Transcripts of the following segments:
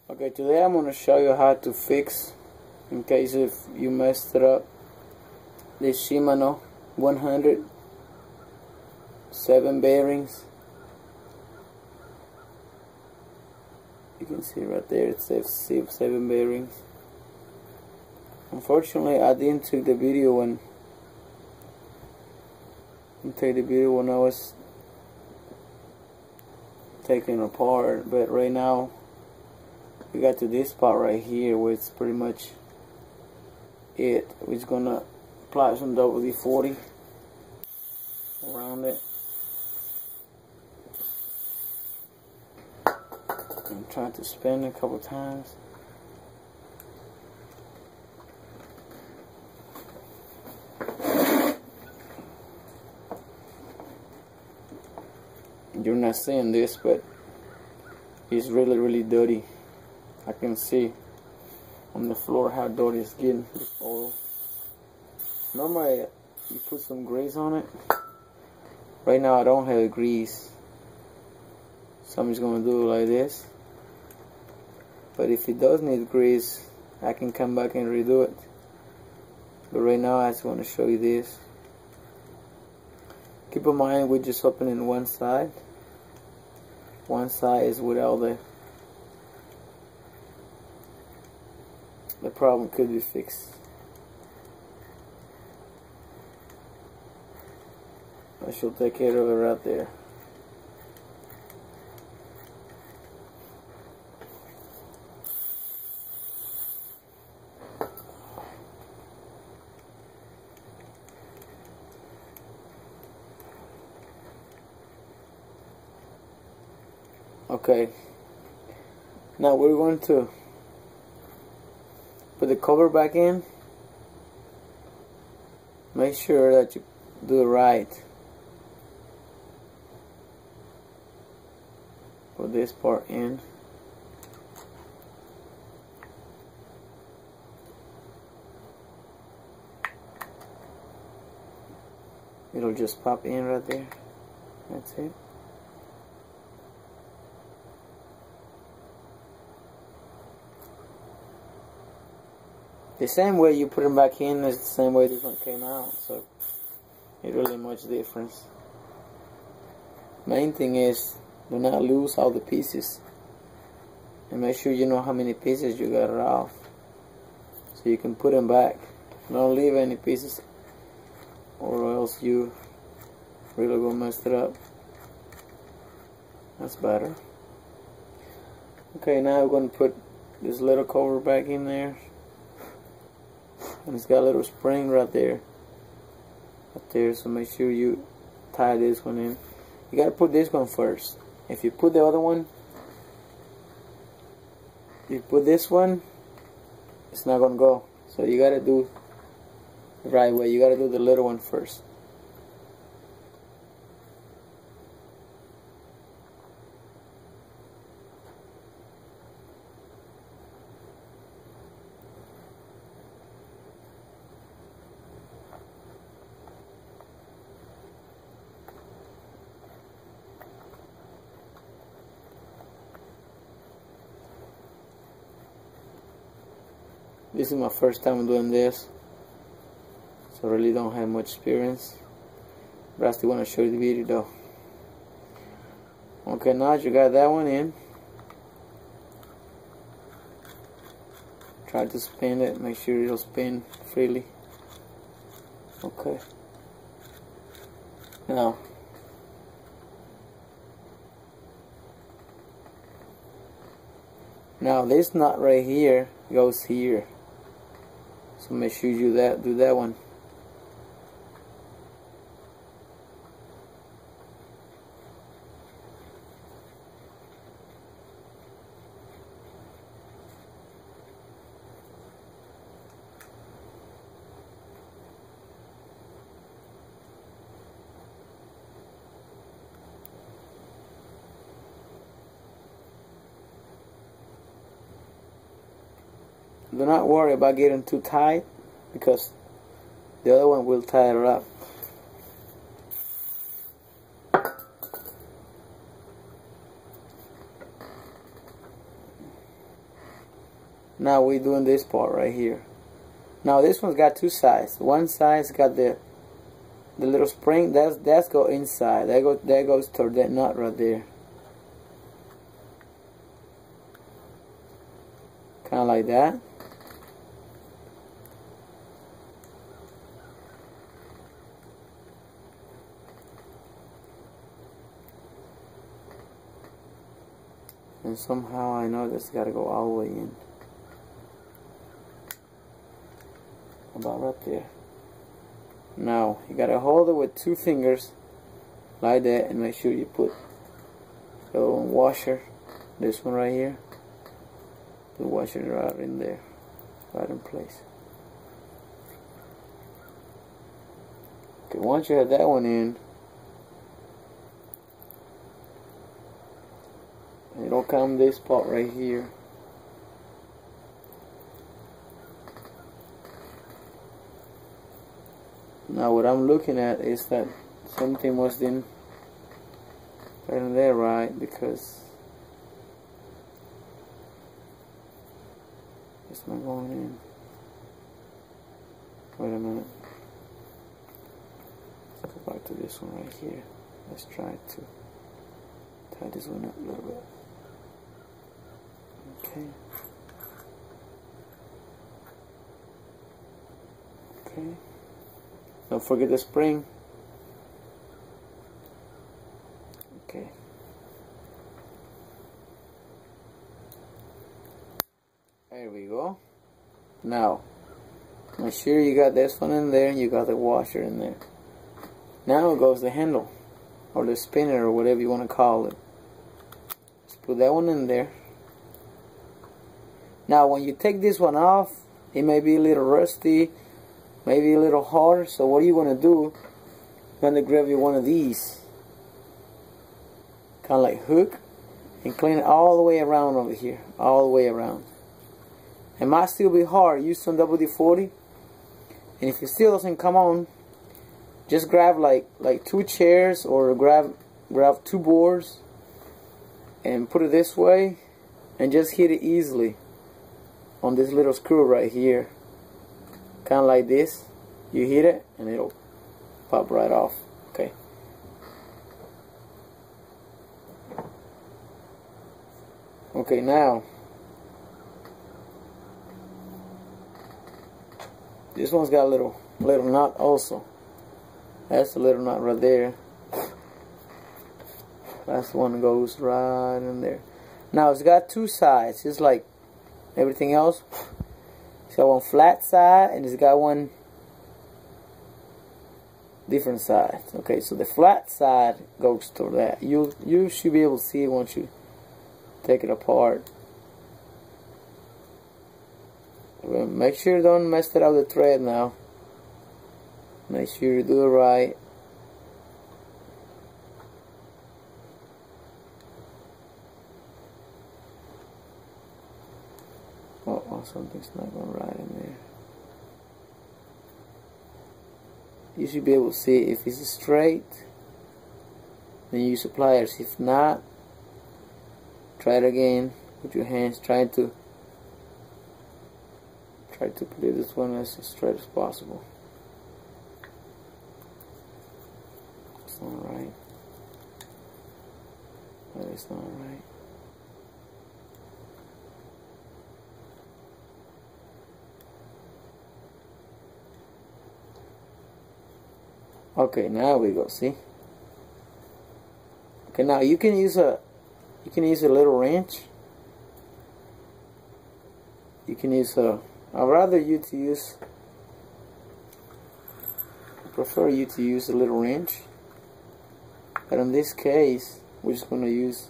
Okay, today I'm going to show you how to fix, in case if you messed it up, this Shimano 100 7 bearings. You can see right there it says 7 bearings. Unfortunately, I didn't take the video when I was taking it apart, but right now we got to this part right here where it's pretty much it. We're just gonna apply some WD-40 around it and try to spin it a couple times. You're not seeing this, but it's really dirty. I can see on the floor how dirty it's getting with oil. Normally you put some grease on it. Right now I don't have grease, so I'm just gonna do it like this. But if it does need grease, I can come back and redo it. But right now I just want to show you this. Keep in mind we're just opening one side. One side is without the problem could be fixed. I should take care of it right there. Okay, now we're going to put the cover back in. Make sure that you do it right. Put this part in. It'll just pop in right there. That's it. The same way you put them back in is the same way this one came out, so it really much difference. Main thing is do not lose all the pieces, and make sure you know how many pieces you got it off, so you can put them back. Don't leave any pieces, or else you really gonna mess it up. That's better. Okay, now we're gonna put this little cover back in there. And it's got a little spring right there, so make sure you tie this one in. You gotta put this one first. If you put the other one, you put this one, it's not gonna go. So you gotta do the right way. You gotta do the little one first. This is my first time doing this, so I really don't have much experience, but I still want to show you the video though. Okay, now that you got that one in, try to spin it, make sure it'll spin freely. Okay. Now this knot right here goes here. So make sure you do that one. Do not worry about getting too tight, because the other one will tie it up. Now we're doing this part right here. Now this one's got two sides. One side's got the little spring. That's go inside. That goes toward that nut right there. Kind of like that. And somehow I know this got to go all the way in. About right there. Now you got to hold it with two fingers like that, and make sure you put the washer, this one right here, the washer right in there, right in place. Okay, once you have that one in, it'll come this part right here. Now what I'm looking at is that something was in right in there, right? Because it's not going in. Wait a minute. Let's go back to this one right here. Let's try to tie this one up a little bit. Okay. Okay. Don't forget the spring. Okay. There we go. Now, make sure you got this one in there and you got the washer in there. Now goes the handle, or the spinner, or whatever you want to call it. Just put that one in there. Now when you take this one off, it may be a little rusty, maybe a little hard, so what you want to do, you're going to grab you one of these, kind of like hook, and clean it all the way around over here, all the way around. It might still be hard. Use some WD-40, and if it still doesn't come on, just grab like 2 chairs, or grab 2 boards and put it this way, and just hit it easily on this little screw right here, kind of like this. You hit it and it'll pop right off. Okay. Okay, now this one's got a little knot also. That's a little knot right there. That's the one that goes right in there. Now it's got 2 sides, just like everything else. It's got one flat side and it's got one different side. Okay, so the flat side goes to that. You should be able to see it once you take it apart. Make sure you don't mess it up the thread now. Make sure you do it right. Oh, something's not going right in there. You should be able to see if it's straight, then use the pliers. If not, try it again with your hands, try to put this one as straight as possible. It's not right. That is not right. Okay, now we go. See? Okay, now you can use a little wrench. You can use a. I'd rather you to use. I prefer you to use a little wrench. But in this case, we're just going to use.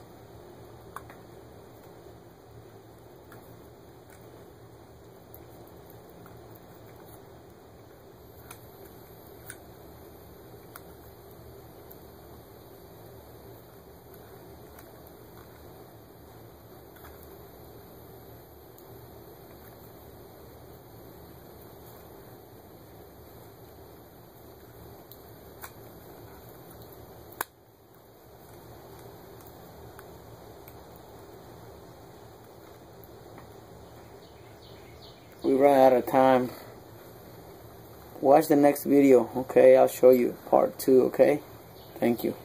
we ran out of time. Watch the next video, okay? I'll show you part 2, okay? Thank you.